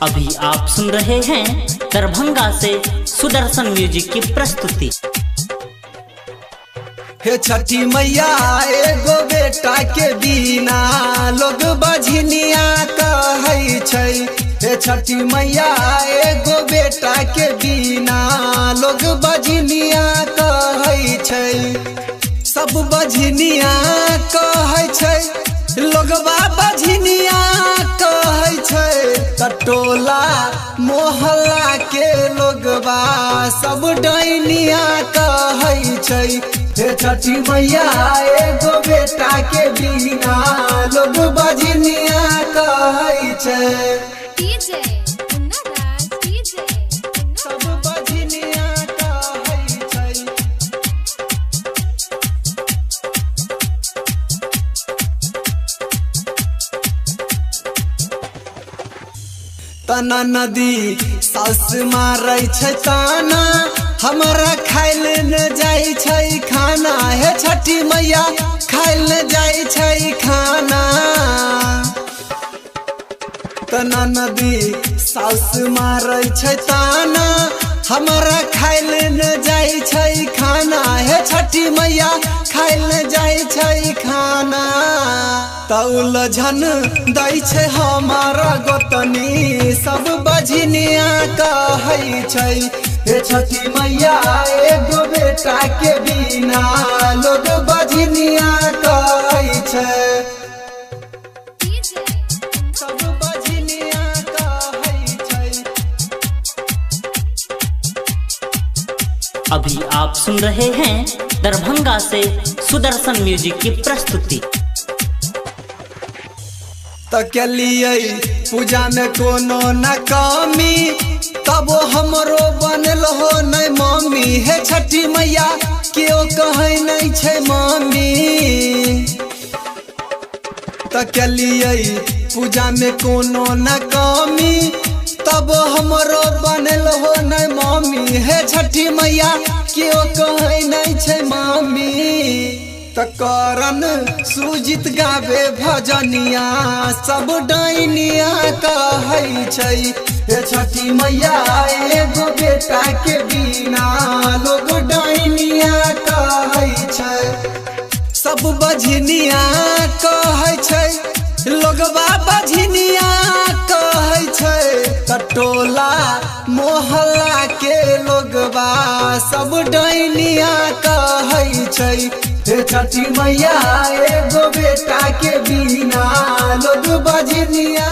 अभी आप सुन रहे हैं दरभंगा से सुदर्शन म्यूजिक की प्रस्तुति। हे छठी मैया एगो बेटा के बिना लोग बझनिया कहै छै। हे छठी मैया एगो बेटा के बिना लोग बझनिया कहै छै। सब बझनिया कहै छै, लोगबा बझनिया कहै छै। टोला मोहल्ला के लोगबा सब डैनिया कहै छै। हे छठी मैया एगो बेटा के बिना लोग बझनिया कहै छै। सब बझनिया कहै छै। तना नदी सास मारै छै ताना, हमारा खाइल न जाई छै खाना। हे छठी मैया खाइल न जाई छै खाना। तना नदी सास मारै छै ताना, हमारा खाइल न जाई छै खाना। हे छठी मैया खाइल न जाई छै खाना। तौल झन दै छै हमारा गोतनी सब बझनिया कहै छै। हे छठी मैया एगो बेटा के बिना लोग बझनिया कहै छै। सब बझनिया कहै छै। अभी आप सुन रहे हैं दरभंगा से सुदर्शन म्यूजिक की प्रस्तुति। तकलिए पूजा में कोनो न कमी, तबो हमरो बनल हो नहीं मम्मी। हे छठी मैया क्यों कहै नहीं छै मम्मी। तकलिए पूजा में कोनो न कमी, तबो हमरो बनल हो नहीं मम्मी। हे छठी मैया क्यों कहै नहीं छै मम्मी। तकरन सुजित गावे भजनिया सब डैनिया कहै छै। हे छठी मैया एगो बेटा के बिना लोग डैनिया कहै छै। सब बझनिया कहै छै, लोगबा बझनिया कहै छै। टोला मोहल्ला के लोगबा सब डैनिया कहै छै। हे छठी मैया एगो बेटा के बिना लोग बझनिया